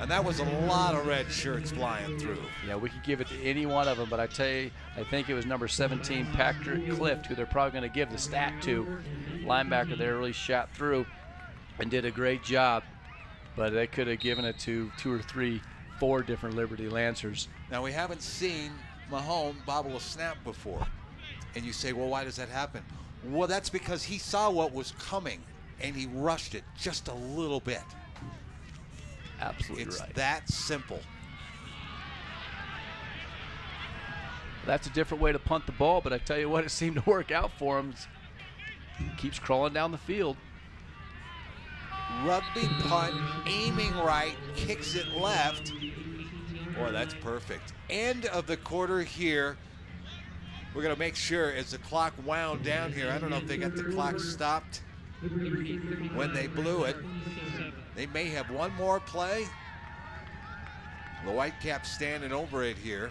And that was a lot of red shirts flying through. Yeah, we could give it to any one of them, but I tell you, I think it was number 17, Patrick Clift, who they're probably going to give the stat to. Linebacker there really shot through and did a great job, but they could have given it to 2 or 3, 4 different Liberty Lancers. Now, we haven't seen Mahone bobble a snap before. And you say, well, why does that happen? Well, that's because he saw what was coming, and he rushed it just a little bit. Absolutely it's right. It's that simple. That's a different way to punt the ball, but I tell you what, it seemed to work out for him. Keeps crawling down the field. Rugby punt, aiming right, kicks it left. Boy, that's perfect. End of the quarter here. We're going to make sure as the clock wound down here, I don't know if they got the clock stopped when they blew it. They may have one more play. The Whitecaps standing over it here.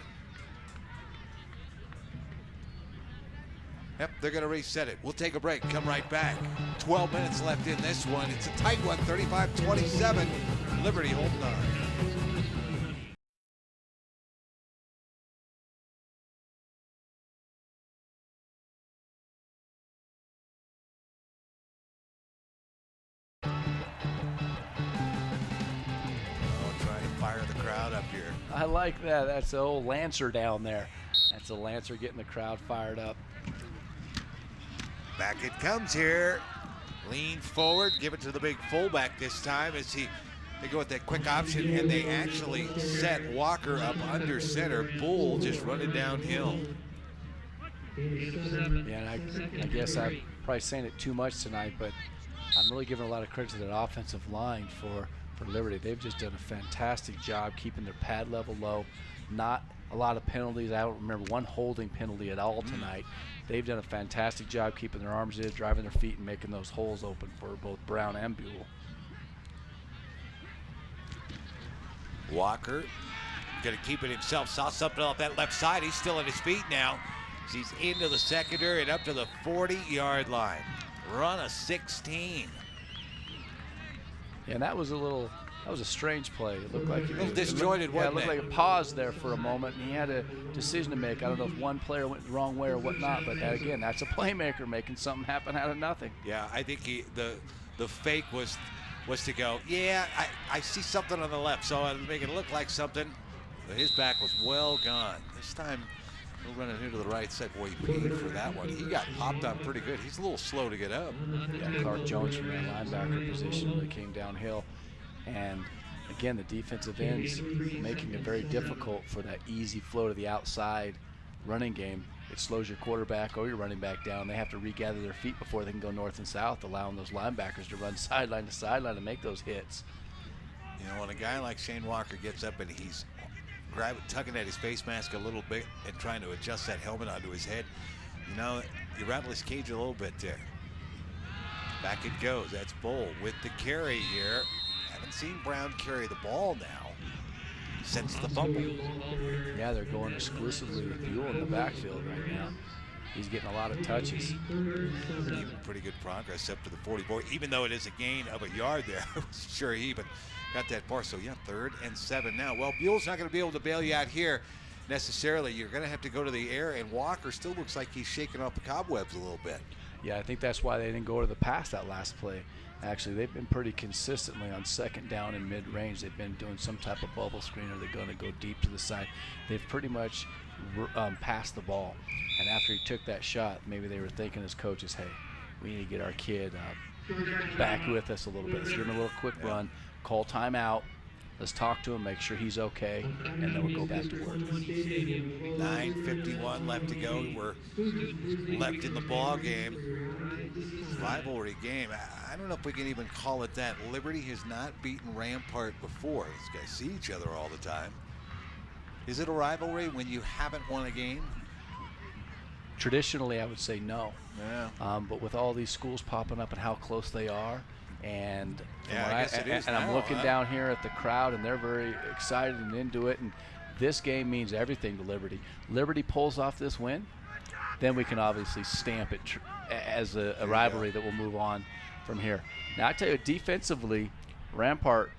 Yep, they're going to reset it. We'll take a break, come right back. 12 minutes left in this one. It's a tight one, 35-27. Liberty holding on. I like that. That's the old Lancer down there. That's a Lancer getting the crowd fired up. Back it comes here. Lean forward, give it to the big fullback this time as they go with that quick option, and they actually set Walker up under center. Bull just running downhill. Yeah, and I guess I'm probably saying it too much tonight, but I'm really giving a lot of credit to that offensive line for Liberty. They've just done a fantastic job keeping their pad level low. Not a lot of penalties. I don't remember one holding penalty at all tonight. They've done a fantastic job keeping their arms in, driving their feet, and making those holes open for both Brown and Buell. Walker going to keep it himself. Saw something off that left side. He's still on his feet now. He's into the secondary and up to the 40-yard line. Run a 16. Yeah, and that was a strange play. It looked like a little disjointed, it looked like a pause there for a moment, and he had a decision to make. I don't know if one player went the wrong way or whatnot, but that, again, that's a playmaker making something happen out of nothing. Yeah, I think the fake was to go, yeah, I see something on the left, so I'll make it look like something. But his back was well gone. This time, we're running into the right side. Boy, he paid for that one. He got popped on pretty good. He's a little slow to get up. Yeah, Clark Jones from that linebacker position really came downhill. And again, the defensive ends making it very difficult for that easy flow to the outside running game. It slows your quarterback or your running back down. They have to regather their feet before they can go north and south, allowing those linebackers to run sideline to sideline and make those hits. You know, when a guy like Shane Walker gets up and he's tugging at his face mask a little bit and trying to adjust that helmet onto his head, you know, you rattle his cage a little bit there. Back it goes. That's Bull with the carry here. Haven't seen Brown carry the ball now since the fumble. Yeah, they're going exclusively with Buell in the backfield right now. He's getting a lot of touches. Even pretty good progress up to the 44, even though it is a gain of a yard there. I wasn't sure he even got that far. So, yeah, 3rd and 7 now. Well, Buell's not going to be able to bail you out here necessarily. You're going to have to go to the air, and Walker still looks like he's shaking off the cobwebs a little bit. Yeah, I think that's why they didn't go to the pass that last play. Actually, they've been pretty consistently on 2nd down and mid-range. They've been doing some type of bubble screen, or they're going to go deep to the side. They've pretty much passed the ball. And after he took that shot, maybe they were thinking as coaches, hey, we need to get our kid back with us a little bit. Let's give him a little quick run, call timeout. Let's talk to him, make sure he's okay, and then we'll go back to work. 9:51 left to go. We're left in the ball game. Rivalry game. I don't know if we can even call it that. Liberty has not beaten Rampart before. These guys see each other all the time. Is it a rivalry when you haven't won a game? Traditionally, I would say no. Yeah. But with all these schools popping up and how close they are, and I guess it is now, I'm looking down here at the crowd, and they're very excited and into it. And this game means everything to Liberty. Liberty pulls off this win, then we can obviously stamp it as a rivalry that will move on from here. Now, I tell you, defensively, Rampart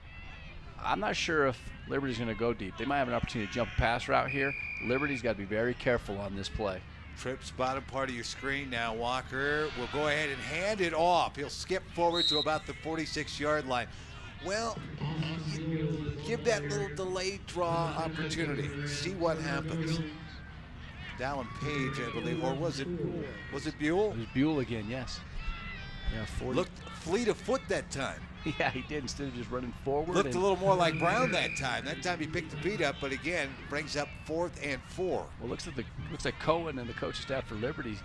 I'm not sure if Liberty's going to go deep. They might have an opportunity to jump a pass route here. Liberty's got to be very careful on this play. Trips bottom part of your screen now. Walker will go ahead and hand it off. He'll skip forward to about the 46-yard line. Well, give that little delayed draw opportunity. See what happens. Dallin Page, I believe, or was it Buell? It was Buell again, yes. Yeah, 40. Looked fleet of foot that time. Yeah, he did, instead of just running forward. Looked a little more like Brown that time. That time he picked the feet up, but again, brings up 4th and 4. Well, looks like Cohen and the coaching staff for Liberty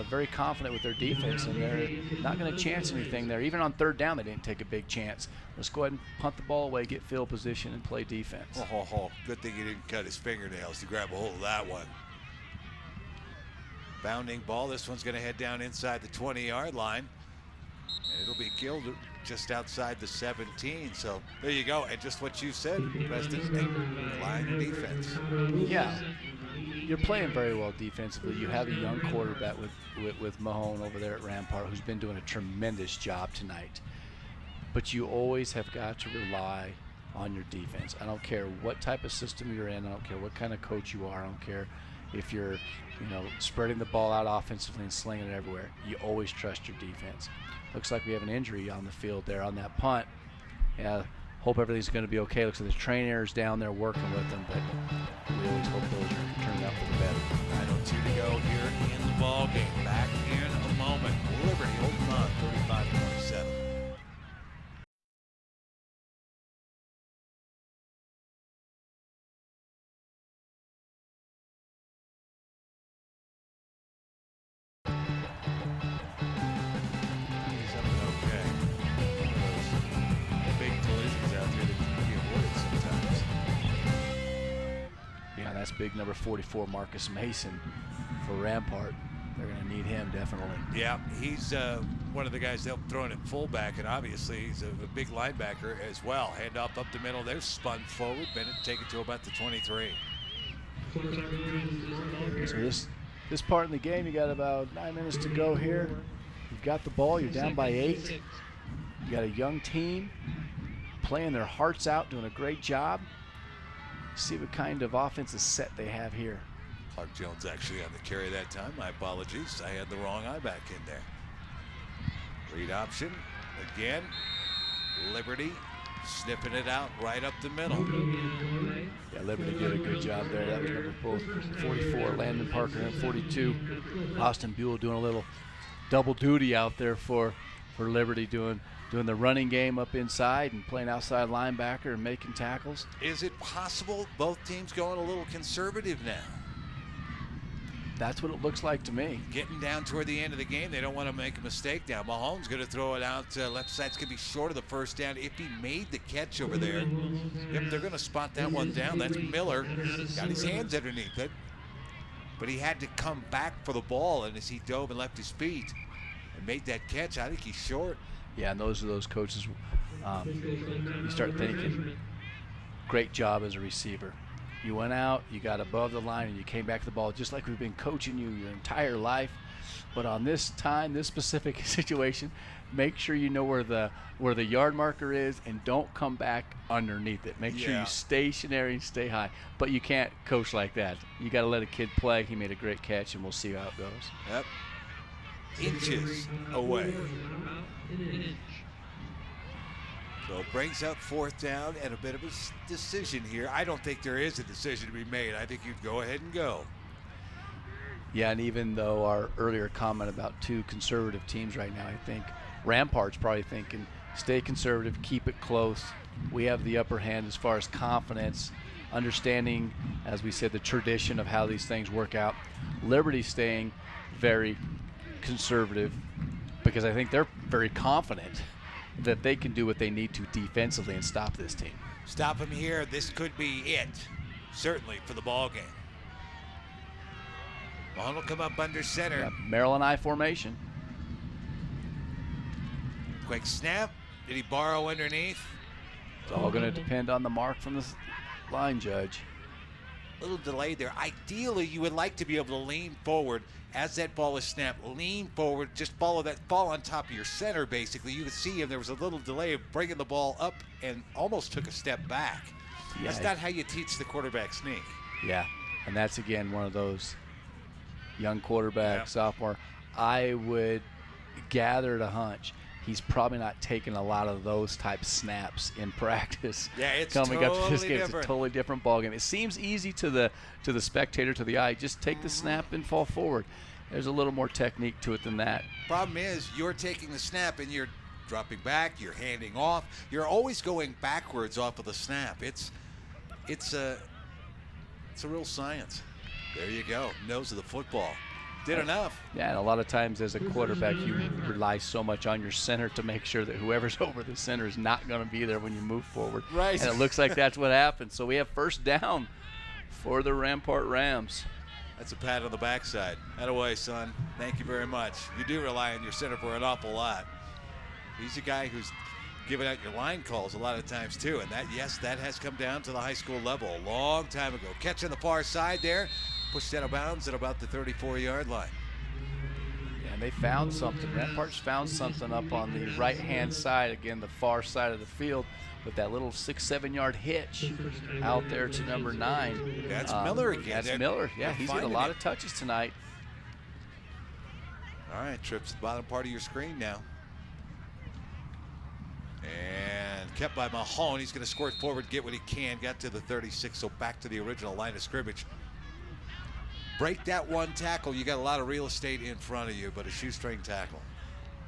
very confident with their defense, and they're not going to chance anything there. Even on 3rd down, they didn't take a big chance. Let's go ahead and punt the ball away, get field position, and play defense. Oh, good thing he didn't cut his fingernails to grab a hold of that one. Bounding ball. This one's going to head down inside the 20-yard line. And it'll be killed just outside the 17. So there you go. And just what you said, Preston, line of defense. Yeah, you're playing very well defensively. You have a young quarterback with Mahone over there at Rampart, who's been doing a tremendous job tonight. But you always have got to rely on your defense. I don't care what type of system you're in. I don't care what kind of coach you are. I don't care if you're, spreading the ball out offensively and slinging it everywhere. You always trust your defense. Looks like we have an injury on the field there on that punt. Yeah, hope everything's going to be okay. Looks like the trainers down there working with them, but we always hope those are turning out for the better. 9:02 to go here in the ball game. Back in a moment. Liberty holding on, 35-27. That's big number 44, Marcus Mason, for Rampart. They're going to need him definitely. Yeah, he's one of the guys they'll throw in at fullback, and obviously he's a big linebacker as well. Hand off up the middle. They're spun forward. Bennett take it to about the 23. So this part in the game, you got about 9 minutes to go here. You've got the ball. You're down by 8. You got a young team playing their hearts out, doing a great job. See what kind of offensive set they have here. Clark Jones actually on the carry that time. My apologies. I had the wrong eye back in there. Read option. Again. Liberty snipping it out right up the middle. Yeah, Liberty did a good job there. That was number both 44, Landon Parker, and 42, Austin Buell, doing a little double duty out there for Liberty, doing the running game up inside and playing outside linebacker and making tackles. Is it possible both teams going a little conservative now? That's what it looks like to me. Getting down toward the end of the game, they don't want to make a mistake now. Mahone's going to throw it out left side. It's going to be short of the first down. If he made the catch over there, yep, they're going to spot that one down. That's Miller. Got his hands underneath it. But he had to come back for the ball, and as he dove and left his feet and made that catch, I think he's short. Yeah, and those are those coaches. You start thinking, great job as a receiver. You went out, you got above the line, and you came back to the ball just like we've been coaching you your entire life. But on this time, this specific situation, make sure you know where the yard marker is and don't come back underneath it. Make sure you stationary and stay high. But you can't coach like that. You got to let a kid play. He made a great catch, and we'll see how it goes. Yep. Inches away. So it brings up 4th down and a bit of a decision here. I don't think there is a decision to be made. I think you'd go ahead and go. Yeah, and even though our earlier comment about 2 conservative teams right now, I think Rampart's probably thinking, stay conservative, keep it close. We have the upper hand as far as confidence, understanding, as we said, the tradition of how these things work out. Liberty staying very conservative because I think they're very confident that they can do what they need to defensively and stop this team. Stop him here. This could be it, certainly, for the ball game. Mahone will come up under center. Yeah, Maryland I formation. Quick snap. Did he borrow underneath? It's all going to depend on the mark from the line judge. little delay there. Ideally, you would like to be able to lean forward as that ball is snapped. Lean forward, just follow that ball on top of your center, basically. You could see him. There was a little delay of bringing the ball up and almost took a step back. Yeah. That's not how you teach the quarterback sneak. Yeah, and that's, again, one of those young quarterback, sophomore. I would gather at a hunch he's probably not taking a lot of those type snaps in practice. Yeah, it's coming totally up to this game. different. It's a totally different ball game. It seems easy to the spectator, to the eye. Just take the snap and fall forward. There's a little more technique to it than that. Problem is, you're taking the snap and you're dropping back, you're handing off. You're always going backwards off of the snap. It's a real science. There you go. Nose of the football. Did enough. Yeah, and a lot of times as a quarterback, you rely so much on your center to make sure that whoever's over the center is not going to be there when you move forward. Right. And it looks like that's what happened. So we have first down for the Rampart Rams. That's a pat on the backside. Attaboy, son. Thank you very much. You do rely on your center for an awful lot. He's a guy who's giving out your line calls a lot of times too. And that has come down to the high school level a long time ago. Catch on the far side there. Pushed out of bounds at about the 34-yard line. Yeah, and they found something. Rampart's found something up on the right-hand side, again, the far side of the field, with that little 6-7-yard hitch out there to number 9. That's Miller again. That's Miller. Yeah, he's got a lot of touches tonight. All right, trips to the bottom part of your screen now. And kept by Mahone. He's going to squirt forward, get what he can. Got to the 36, so back to the original line of scrimmage. Break that one tackle. You got a lot of real estate in front of you, but a shoestring tackle.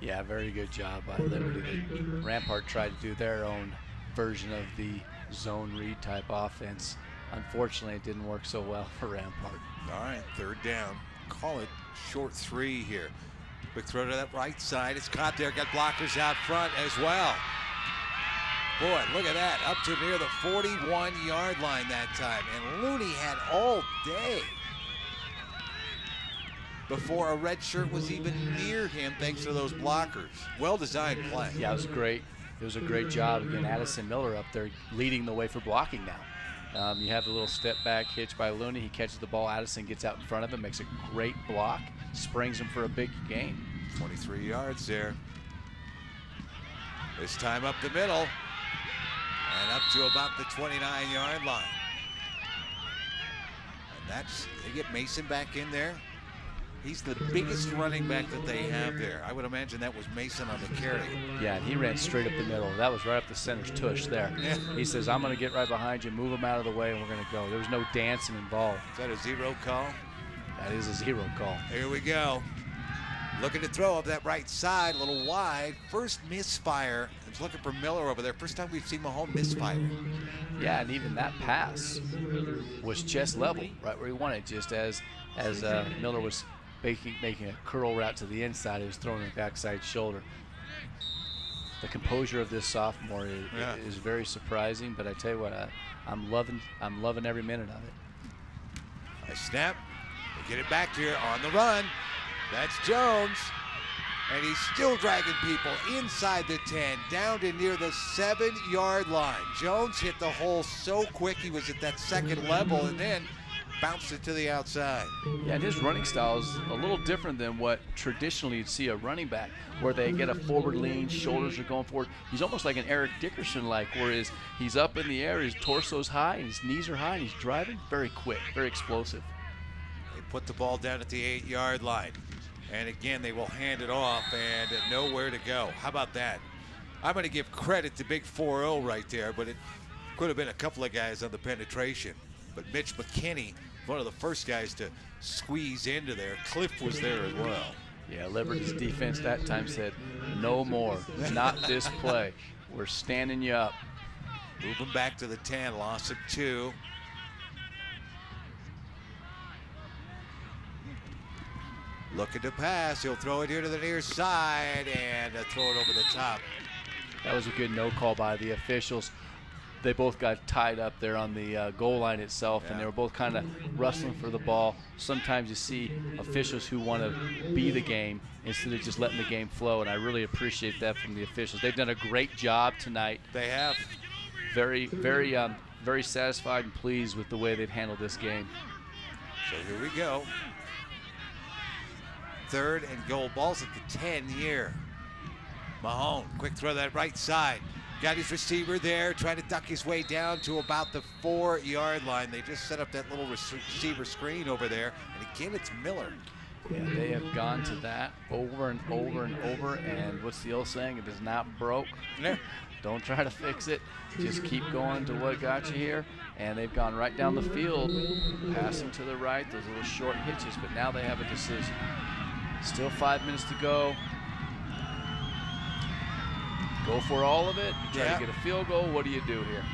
Yeah, very good job by Liberty. Rampart tried to do their own version of the zone read type offense. Unfortunately, it didn't work so well for Rampart. All right, third down. Call it short 3 here. Quick throw to that right side. It's caught there. Got blockers out front as well. Boy, look at that. Up to near the 41-yard line that time. And Looney had all day before a red shirt was even near him, thanks to those blockers. Well-designed play. Yeah, it was great. It was a great job. Again, Addison Miller up there leading the way for blocking now. You have the little step back hitch by Looney. He catches the ball. Addison gets out in front of him, makes a great block, springs him for a big gain. 23 yards there. This time up the middle and up to about the 29-yard line. And they get Mason back in there. He's the biggest running back that they have there. I would imagine that was Mason on the carry. Yeah, and he ran straight up the middle. That was right up the center's tush there. Yeah. He says, I'm going to get right behind you, move him out of the way, and we're going to go. There was no dancing involved. Is that a 0 call? That is a 0 call. Here we go. Looking to throw up that right side, a little wide. First misfire. I was looking for Miller over there. First time we've seen Mahone misfire. Yeah, and even that pass was chest level, right where he wanted, just as Miller was making a curl route to the inside. He was throwing the backside shoulder. The composure of this sophomore is very surprising, but I tell you what, I'm loving every minute of it. Nice snap. They get it back here on the run. That's Jones. And he's still dragging people inside the 10, down to near the 7-yard line. Jones hit the hole so quick, he was at that second level, and then bounced it to the outside. Yeah, and his running style is a little different than what traditionally you'd see a running back, where they get a forward lean, shoulders are going forward. He's almost like an Eric Dickerson-like, where he's up in the air, his torso's high, and his knees are high, and he's driving very quick, very explosive. They put the ball down at the 8-yard line. And again, they will hand it off and nowhere to go. How about that? I'm going to give credit to Big 4-0 right there, but it could have been a couple of guys on the penetration. But Mitch McKinney, one of the first guys to squeeze into there. Cliff was there as well. Yeah, Liberty's defense that time said, no more, not this play. We're standing you up. Moving back to the 10, loss of 2. Looking to pass. He'll throw it here to the near side and throw it over the top. That was a good no call by the officials. They both got tied up there on the goal line itself, and they were both kind of wrestling for the ball. Sometimes you see officials who want to be the game instead of just letting the game flow, and I really appreciate that from the officials. They've done a great job tonight. They have. very satisfied and pleased with the way they've handled this game. So here we go. 3rd and goal. Ball's at the 10 here. Mahone, quick throw that right side. Got his receiver there, trying to duck his way down to about the 4-yard line. They just set up that little receiver screen over there. And again, it's Miller. Yeah, they have gone to that over and over and over. And what's the old saying? If it's not broke, don't try to fix it. Just keep going to what got you here. And they've gone right down the field, passing to the right, those little short hitches. But now they have a decision. Still 5 minutes to go. Go for all of it. Try to get a field goal. What do you do here?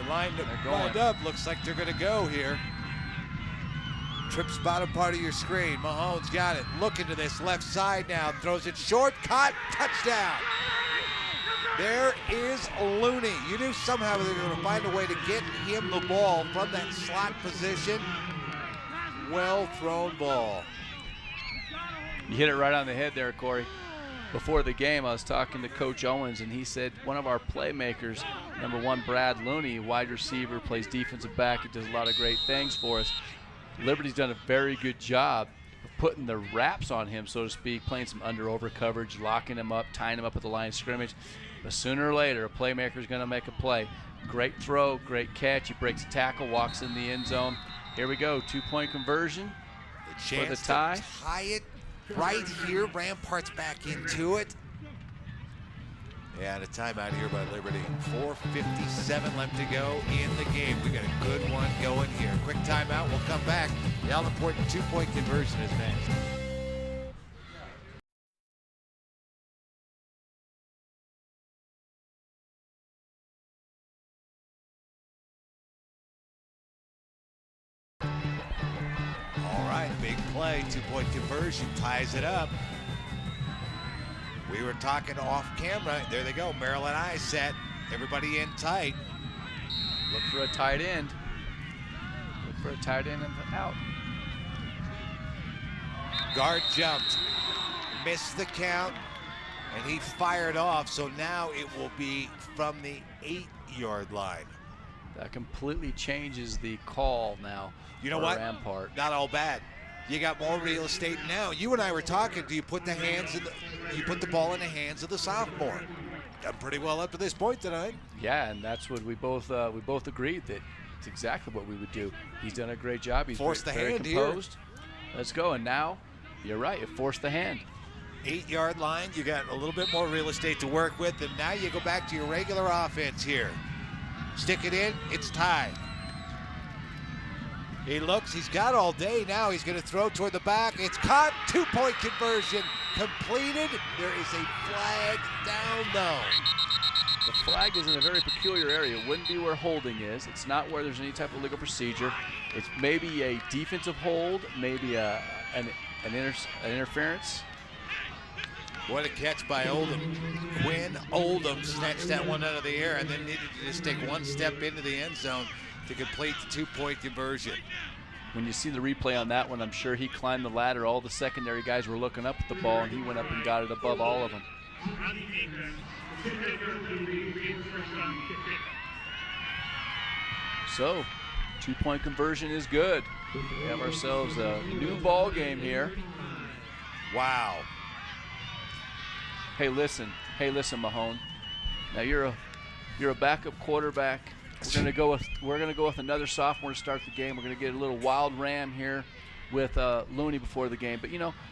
They're lined up. Looks like they're going to go here. Trips bottom part of your screen. Mahone's got it. Looking to this left side now. Throws it short. Caught. Touchdown. There is Looney. You knew somehow they were going to find a way to get him the ball from that slot position. Well thrown ball. You hit it right on the head there, Corey. Before the game, I was talking to Coach Owens, and he said one of our playmakers, number 1, Brad Looney, wide receiver, plays defensive back. He does a lot of great things for us. Liberty's done a very good job of putting the wraps on him, so to speak, playing some under-over coverage, locking him up, tying him up at the line of scrimmage. But sooner or later, a playmaker is going to make a play. Great throw, great catch. He breaks a tackle, walks in the end zone. Here we go, 2-point conversion for the tie. Tie it right here. Rampart's back into it. Yeah, and a timeout here by Liberty. 4:57 left to go in the game. We got a good one going here. Quick timeout. We'll come back. The all-important 2-point conversion is next. All right, big play. 2-point conversion ties it up. We were talking off camera. There they go. Maryland eye set. Everybody in tight. Look for a tight end. Look for a tight end and out. Guard jumped. Missed the count. And he fired off. So now it will be from the 8-yard line. That completely changes the call now. You know what? Rampart. Not all bad. You got more real estate now. You and I were talking. Do you put the ball in the hands of the sophomore? Done pretty well up to this point tonight. Yeah, and that's what we both agreed that it's exactly what we would do. He's done a great job. He's forced the very hand composed. Here. Let's go. And now, you're right. It forced the hand. 8-yard line. You got a little bit more real estate to work with, and now you go back to your regular offense here. Stick it in. It's tied. He looks, he's got all day now. He's going to throw toward the back. It's caught. 2-point conversion completed. There is a flag down, though. The flag is in a very peculiar area. It wouldn't be where holding is. It's not where there's any type of legal procedure. It's maybe a defensive hold, maybe an interference. What a catch by Oldham. Quinn Oldham snatched that one out of the air and then needed to just take one step into the end zone to complete the 2-point conversion. When you see the replay on that one, I'm sure he climbed the ladder. All the secondary guys were looking up at the ball, and he went up and got it above all of them. So, 2-point conversion is good. We have ourselves a new ball game here. Wow. Hey, listen, Mahone. Now you're a backup quarterback. We're gonna go with another sophomore to start the game. We're gonna get a little wild ram here with Looney before the game, but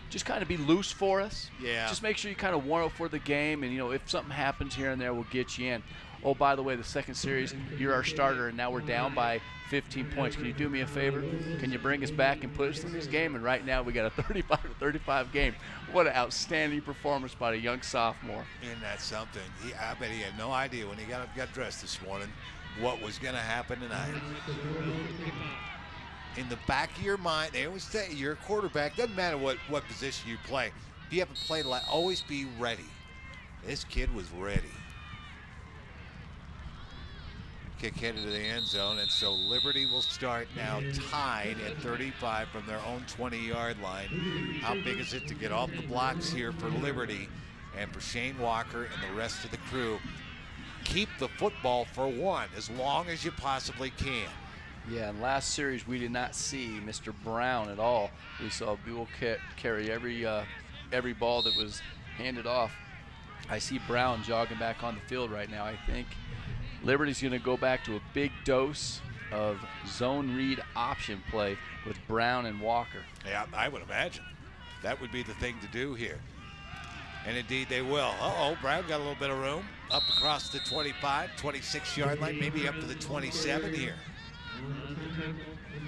just kind of be loose for us. Yeah. Just make sure you kind of warm up for the game, and if something happens here and there, we'll get you in. Oh, by the way, the second series, you're our starter, and now we're down by 15 points. Can you do me a favor? Can you bring us back and put us in this game? And right now we got a 35-35 game. What an outstanding performance by a young sophomore. Isn't that something? I bet he had no idea when he got dressed this morning what was going to happen tonight. In the back of your mind, they always say you're a quarterback. Doesn't matter what position you play. If you haven't played a lot, always be ready. This kid was ready. Kick headed to the end zone, and so Liberty will start now tied at 35 from their own 20-yard line. How big is it to get off the blocks here for Liberty and for Shane Walker and the rest of the crew? keep the football for one as long as you possibly can. Yeah, in last series we did not see Mr. Brown at all. We saw Buell carry every ball that was handed off. I see Brown jogging back on the field right now. I think Liberty's going to go back to a big dose of zone read option play with Brown and Walker. Yeah, I would imagine that would be the thing to do here. And indeed they will. Uh-oh, Brown got a little bit of room up across the 25, 26-yard line, maybe up to the 27 here.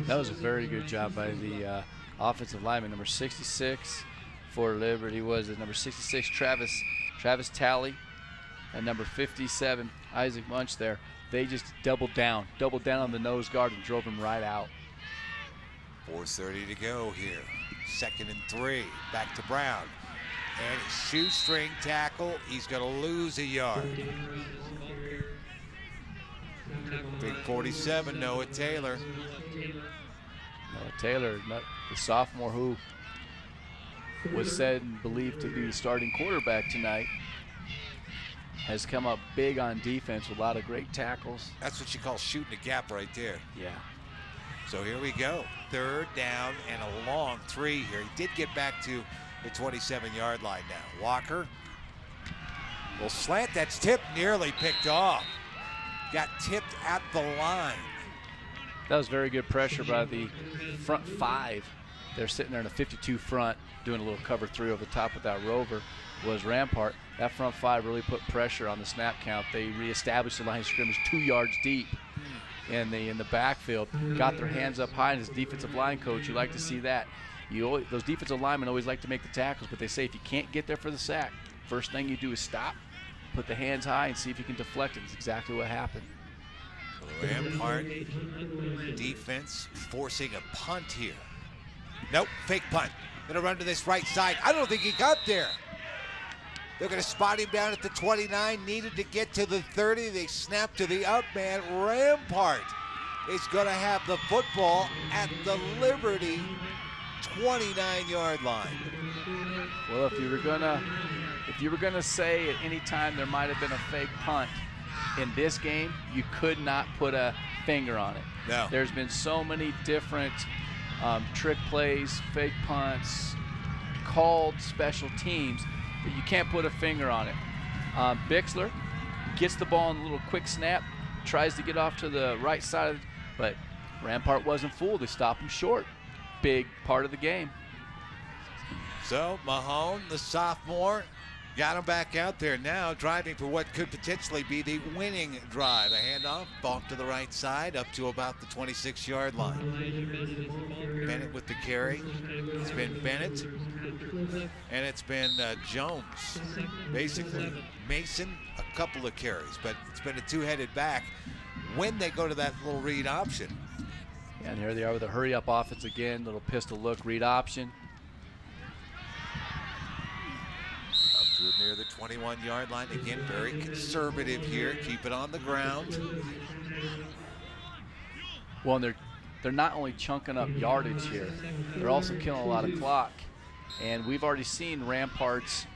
That was a very good job by the offensive lineman. Number 66 for Liberty was it number 66, Travis Talley, and number 57, Isaac Munch there. They just doubled down on the nose guard and drove him right out. 4:30 to go here. 2nd and 3. Back to Brown. And shoestring tackle. He's going to lose a yard. Big 47, Noah Taylor. Noah Taylor, the sophomore who was said and believed to be the starting quarterback tonight, has come up big on defense with a lot of great tackles. That's what you call shooting a gap right there. Yeah. So here we go. 3rd down and a long 3 here. He did get back to the 27-yard line now. Walker will slant. That's tipped, nearly picked off. Got tipped at the line. That was very good pressure by the front 5. They're sitting there in a 52 front, doing a little cover 3 over the top with that rover was Rampart. That front 5 really put pressure on the snap count. They reestablished the line of scrimmage 2 yards deep in the backfield. Got their hands up high, and as defensive line coach, you like to see that. Those defensive linemen always like to make the tackles, but they say if you can't get there for the sack, first thing you do is stop, put the hands high, and see if you can deflect it. That's exactly what happened. Rampart defense forcing a punt here. Nope, fake punt. Gonna run to this right side. I don't think he got there. They're gonna spot him down at the 29, needed to get to the 30. They snap to the up man. Rampart is gonna have the football at the Liberty 29-yard line. Well, if you were gonna say at any time there might have been a fake punt in this game, you could not put a finger on it. No. There's been so many different trick plays, fake punts, called special teams that you can't put a finger on it. Bixler gets the ball in a little quick snap, tries to get off to the right side, but Rampart wasn't fooled. They stopped him short. Big part of the game. So Mahone, the sophomore, got him back out there now, driving for what could potentially be the winning drive. A handoff, off to the right side, up to about the 26-yard line. Bennett with the carry. It's been Bennett, and it's been Jones, basically. Mason, a couple of carries, but it's been a two-headed back when they go to that little read option. And here they are with a hurry-up offense again, little pistol look, read option. Near the 21-yard line. Again, very conservative here. Keep it on the ground. Well, and they're not only chunking up yardage here, they're also killing a lot of clock. And we've already seen Ramparts,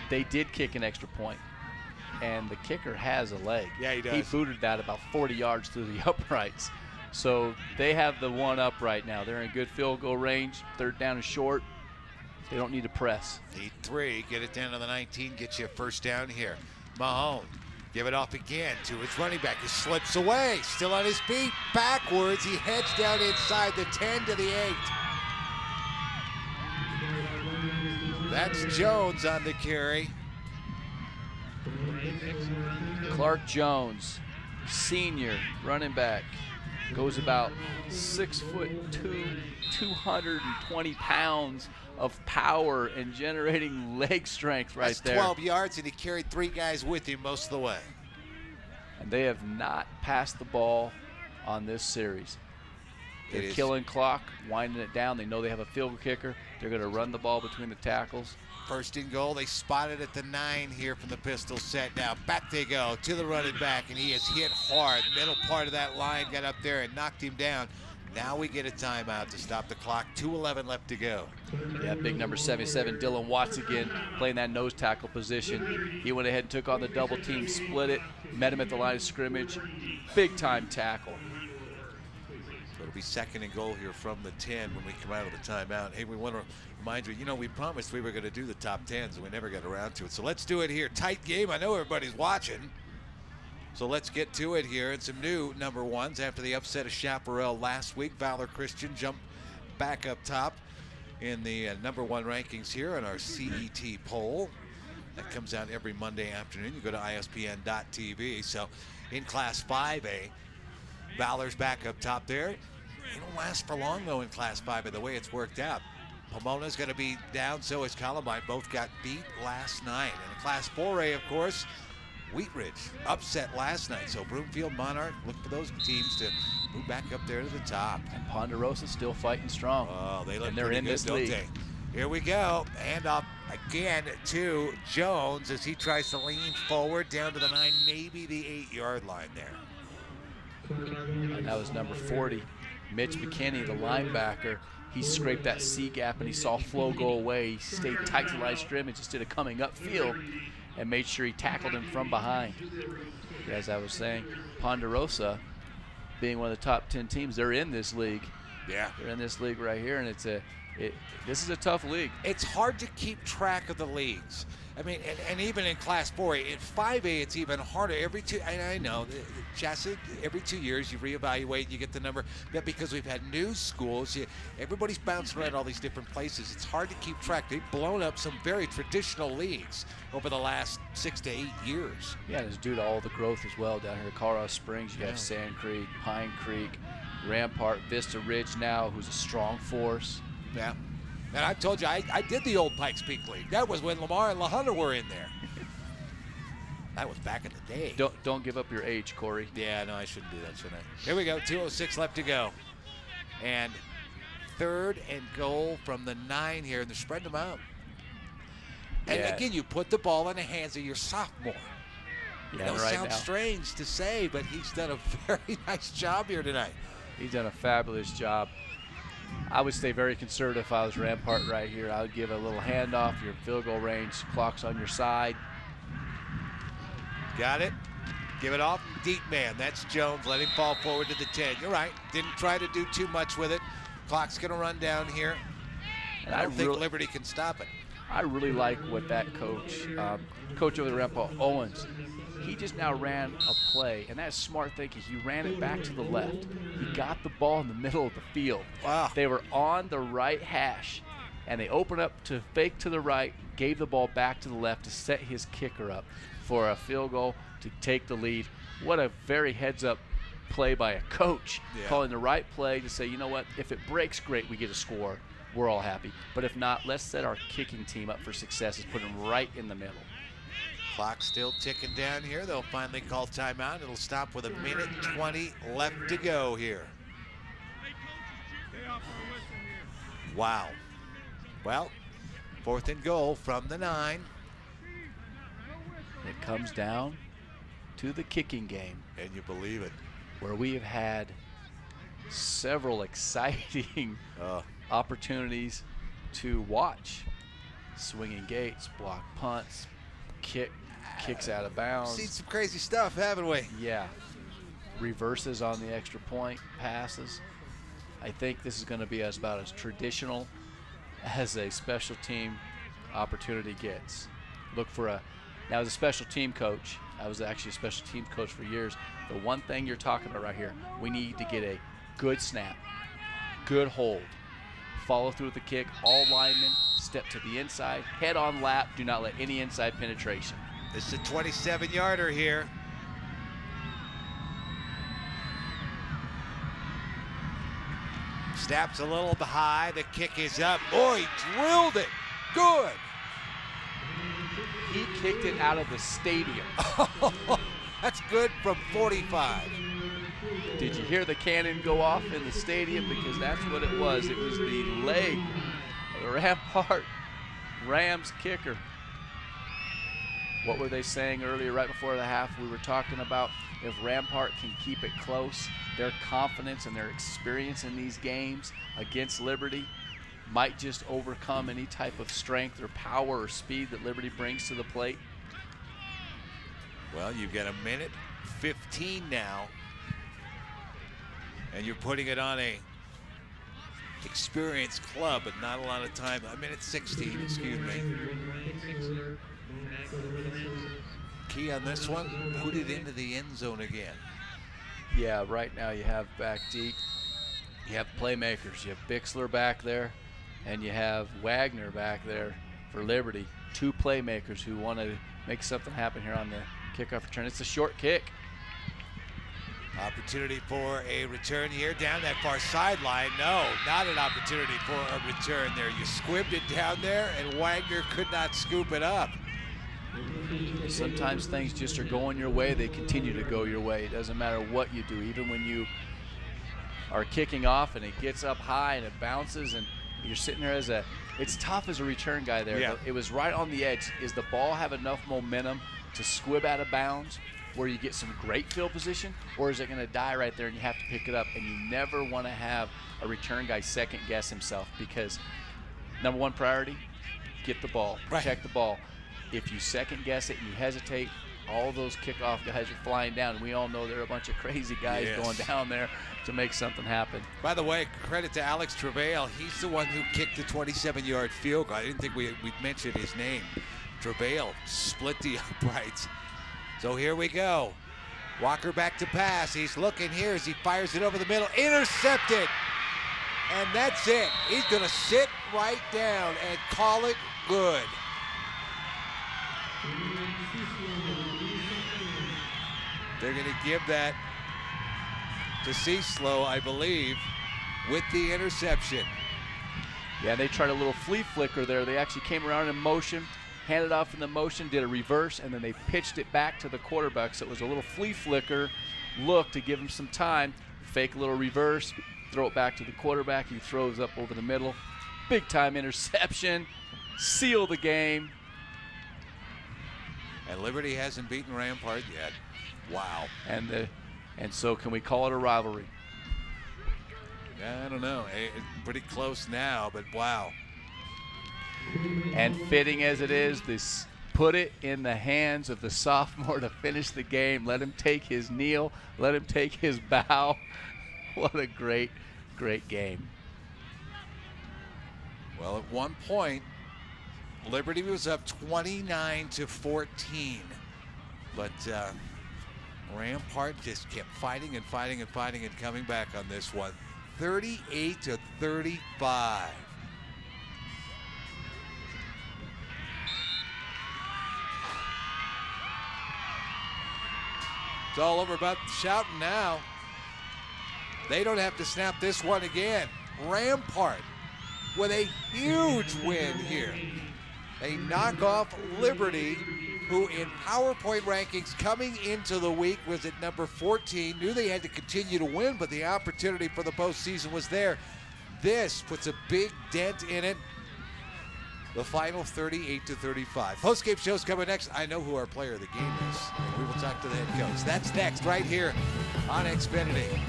they did kick an extra point. And the kicker has a leg. Yeah, he does. He booted that about 40 yards through the uprights. So they have the one up right now. They're in good field goal range. 3rd down and short. They don't need to press. Need 3, get it down to the 19, get you a first down here. Mahone, give it off again to his running back. He slips away, still on his feet, backwards. He heads down inside the 10 to the 8. That's Jones on the carry. Clark Jones, senior running back, goes about 6'2", 220 pounds of power and generating leg strength right there. That's 12 yards, and he carried 3 guys with him most of the way. And they have not passed the ball on this series. They're killing clock, winding it down. They know they have a field goal kicker. They're going to run the ball between the tackles. 1st and goal. They spot it at the 9 here from the pistol set. Now back they go to the running back, and he is hit hard. Middle part of that line got up there and knocked him down. Now we get a timeout to stop the clock. 2:11 left to go. Yeah, big number 77, Dylan Watts again, playing that nose tackle position. He went ahead and took on the double team, split it, met him at the line of scrimmage. Big time tackle. So it'll be 2nd and goal here from the 10 when we come out of the timeout. Hey, we want to remind you, we promised we were going to do the top 10s, and we never got around to it. So let's do it here. Tight game. I know everybody's watching. So let's get to it here. And some new number ones after the upset of Chaparral last week. Valor Christian jumped back up top in the number 1 rankings here on our CET poll. That comes out every Monday afternoon. You go to ISPN.TV. So in Class 5A, Valor's back up top there. They don't last for long, though, in Class 5A, the way it's worked out. Pomona's going to be down, so is Columbine. Both got beat last night. And in Class 4A, of course, Wheat Ridge upset last night. So Broomfield Monarch, look for those teams to move back up there to the top. And Ponderosa still fighting strong. Oh, they look and they're pretty in good, this don't league. they? Here we go. Hand off again to Jones as he tries to lean forward down to the 9, maybe the 8-yard line there. And that was number 40, Mitch McKinney, the linebacker. He scraped that C gap and he saw Flo go away. He stayed tight to the line of scrimmage instead of coming upfield and made sure he tackled him from behind. As I was saying, Ponderosa, being one of the top 10 teams, they're in this league. Yeah. They're in this league right here, and this is a tough league. It's hard to keep track of the leagues. I mean, and even in Class 4A, in 5A, it's even harder. And I know, Jesse, every 2 years you reevaluate, you get the number. But because we've had new schools, everybody's bouncing around all these different places. It's hard to keep track. They've blown up some very traditional leagues over the last 6 to 8 years. Yeah, and it's due to all the growth as well down here. Colorado Springs, you have Sand Creek, Pine Creek, Rampart, Vista Ridge now, who's a strong force. Yeah. And I told you, I did the old Pikes Peak League. That was when Lamar and LaHunter were in there. That was back in the day. Don't give up your age, Corey. Yeah, no, I shouldn't do that, should I? Here we go, 2:06 left to go. And 3rd and goal from the 9 here, and they're spreading them out. And again, you put the ball in the hands of your sophomore. Yeah, It sounds strange to say, but he's done a very nice job here tonight. He's done a fabulous job. I would stay very conservative if I was Rampart right here. I would give a little handoff. Your field goal range, clock's on your side. Got it. Give it off. Deep man. That's Jones. Let him fall forward to the 10. You're right. Didn't try to do too much with it. Clock's going to run down here. And I don't think Liberty can stop it. I really like what that coach over the Rampart, Owens, he just now ran a play, and that's smart thinking. He ran it back to the left. He got the ball in the middle of the field. Wow. They were on the right hash, and they opened up to fake to the right, gave the ball back to the left to set his kicker up for a field goal to take the lead. What a very heads-up play by a coach, calling the right play to say, you know what, if it breaks, great, we get a score. We're all happy. But if not, let's set our kicking team up for success. Let's put them right in the middle. Clock still ticking down here. They'll finally call timeout. It'll stop with 1:20 left to go here. Wow. Well, 4th and goal from the 9. It comes down to the kicking game. And you believe it. Where we have had several exciting opportunities to watch. Swinging gates, block punts, kicks out of bounds. Seen some crazy stuff, haven't we? Yeah. Reverses on the extra point, passes. I think this is going to be about as traditional as a special team opportunity gets. Look for now as a special team coach, I was actually a special team coach for years. The one thing you're talking about right here, we need to get a good snap, good hold, follow through with the kick, all linemen, step to the inside, head on lap, do not let any inside penetration. This is a 27-yarder here. Snaps a little high, the kick is up. Oh, he drilled it, good. He kicked it out of the stadium. That's good from 45. Did you hear the cannon go off in the stadium? Because that's what it was. It was the leg of the Rampart Rams kicker. What were they saying earlier right before the half? We were talking about if Rampart can keep it close, their confidence and their experience in these games against Liberty might just overcome any type of strength or power or speed that Liberty brings to the plate. Well, you've got 1:15 now. And you're putting it on a experienced club, but not a lot of time. 1:16, excuse me. Key on this one, put it into the end zone again. Yeah, right now you have back deep. You have playmakers. You have Bixler back there, and you have Wagner back there for Liberty. Two playmakers who want to make something happen here on the kickoff return. It's a short kick. Opportunity for a return here down that far sideline. No, not an opportunity for a return there. You squibbed it down there, and Wagner could not scoop it up. Sometimes things just are going your way. They continue to go your way. It doesn't matter what you do. Even when you are kicking off and it gets up high and it bounces and you're sitting there it's tough as a return guy there. Yeah. It was right on the edge. Is the ball have enough momentum to squib out of bounds where you get some great field position, or is it going to die right there and you have to pick it up? And you never want to have a return guy second guess himself, because number one priority, get the ball, protect the ball. If you second guess it and you hesitate, all those kickoff guys are flying down. And we all know there are a bunch of crazy guys going down there to make something happen. By the way, credit to Alex Travail. He's the one who kicked the 27-yard field goal. I didn't think we'd mentioned his name. Travail split the uprights. So here we go. Walker back to pass. He's looking here as he fires it over the middle. Intercepted. And that's it. He's going to sit right down and call it good. They're going to give that to Cecilo, I believe, with the interception. Yeah, they tried a little flea flicker there. They actually came around in motion, handed off in the motion, did a reverse, and then they pitched it back to the quarterback. So it was a little flea flicker look to give him some time. Fake a little reverse, throw it back to the quarterback. He throws up over the middle. Big time interception. Seal the game. And Liberty hasn't beaten Rampart yet. Wow. And so can we call it a rivalry? I don't know. It's pretty close now, but wow. And fitting as it is, this put it in the hands of the sophomore to finish the game. Let him take his kneel. Let him take his bow. What a great, great game. Well, at one point, Liberty was up 29-14. But Rampart just kept fighting and fighting and fighting and coming back on this one. 38-35. It's all over about shouting now. They don't have to snap this one again. Rampart with a huge win here. They knock off Liberty, who in PowerPoint rankings coming into the week was at number 14. Knew they had to continue to win, but the opportunity for the postseason was there. This puts a big dent in it. The final 38-35. Postgame show's coming next. I know who our player of the game is, and we will talk to the head coach. That's next right here on Xfinity.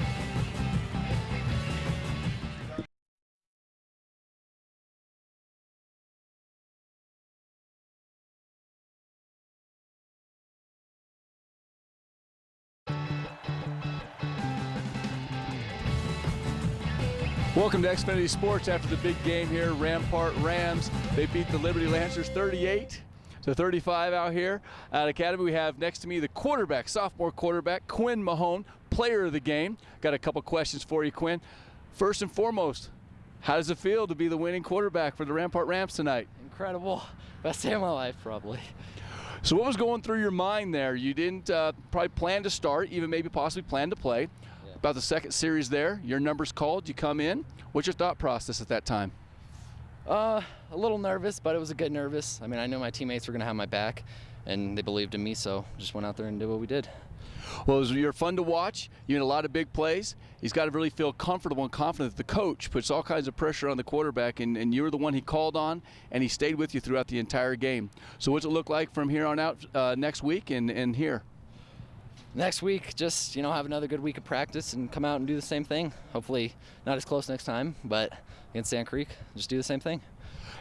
Welcome to Xfinity Sports after the big game here. Rampart Rams, they beat the Liberty Lancers 38-35 out here at Academy. We have next to me the quarterback, sophomore quarterback, Quinn Mahone, player of the game. Got a couple questions for you, Quinn. First and foremost, how does it feel to be the winning quarterback for the Rampart Rams tonight? Incredible. Best day of my life, probably. So what was going through your mind there? You didn't probably plan to start, even maybe possibly plan to play. About the second series there, your number's called, you come in. What's your thought process at that time? A little nervous, but it was a good nervous. I mean, I know my teammates were going to have my back, and they believed in me, so just went out there and did what we did. Well, you're fun to watch. You had a lot of big plays. He's got to really feel comfortable and confident that the coach puts all kinds of pressure on the quarterback, and you were the one he called on, and he stayed with you throughout the entire game. So what's it look like from here on out next week and here? Next week, just, have another good week of practice and come out and do the same thing. Hopefully not as close next time, but against Sand Creek, just do the same thing.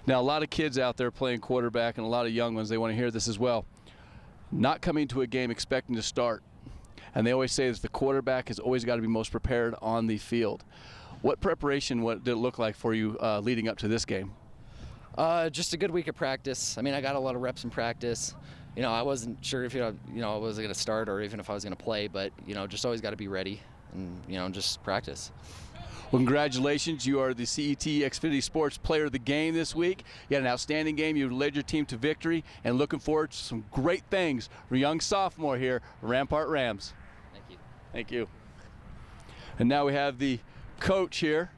Now, a lot of kids out there playing quarterback and a lot of young ones, they want to hear this as well. not coming to a game expecting to start. And they always say that the quarterback has always got to be most prepared on the field. What preparation did it look like for you leading up to this game? Just a good week of practice. I mean, I got a lot of reps in practice. You know, I wasn't sure if I was going to start or even if I was going to play, but just always got to be ready and just practice. Well, congratulations. You are the CET Xfinity Sports Player of the Game this week. You had an outstanding game. You led your team to victory, and looking forward to some great things for young sophomore here, Rampart Rams. Thank you. Thank you. And now we have the coach here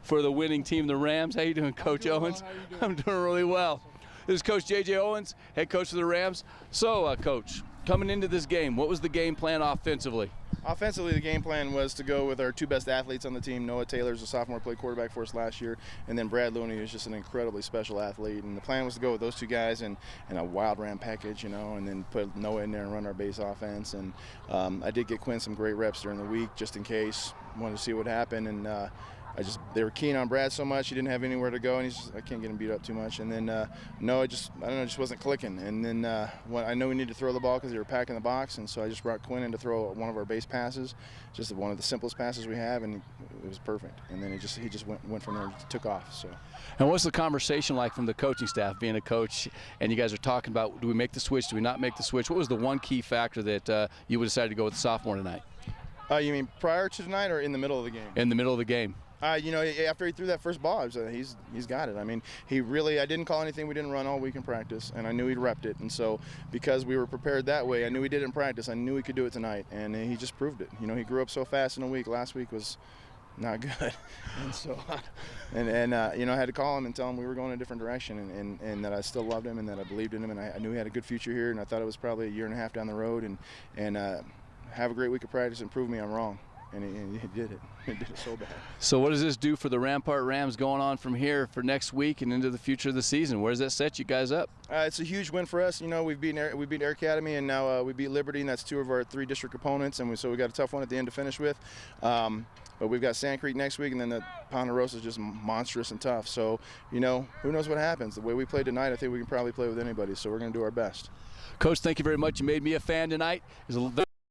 for the winning team, the Rams. How you doing, Coach Owens? Well. How you doing? I'm doing really well. This is Coach J.J. Owens, head coach of the Rams. So, Coach, coming into this game, what was the game plan offensively? Offensively, the game plan was to go with our two best athletes on the team. Noah Taylor's a sophomore, played quarterback for us last year, and then Brad Looney is just an incredibly special athlete. And the plan was to go with those two guys in a wild ram package, and then put Noah in there and run our base offense. And I did get Quinn some great reps during the week just in case. Wanted to see what happened, and they were keen on Brad so much he didn't have anywhere to go, and I can't get him beat up too much. And then Noah just wasn't clicking. And then I know we needed to throw the ball because they were packing the box, and so I just brought Quinn in to throw one of our base passes, just one of the simplest passes we have, and it was perfect. And then he just went from there and took off. So. And what's the conversation like from the coaching staff, being a coach, and you guys are talking about, do we make the switch, do we not make the switch? What was the one key factor that you would decide to go with the sophomore tonight? You mean prior to tonight or in the middle of the game? In the middle of the game. After he threw that first ball, I was he's got it. I mean, I didn't call anything. We didn't run all week in practice, and I knew he'd repped it. And so because we were prepared that way, I knew he did it in practice. I knew he could do it tonight, and he just proved it. He grew up so fast in a week. Last week was not good. And so, I had to call him and tell him we were going a different direction, and that I still loved him and that I believed in him, and I knew he had a good future here, and I thought it was probably a year and a half down the road, and have a great week of practice and prove me I'm wrong. And he did it. He did it so bad. So what does this do for the Rampart Rams going on from here for next week and into the future of the season? Where does that set you guys up? It's a huge win for us. We beat Air Academy, and now we beat Liberty, and that's two of our three district opponents, and so we got a tough one at the end to finish with. But we've got Sand Creek next week, and then the Ponderosa is just monstrous and tough. So, who knows what happens. The way we played tonight, I think we can probably play with anybody, so we're going to do our best. Coach, thank you very much. You made me a fan tonight. It was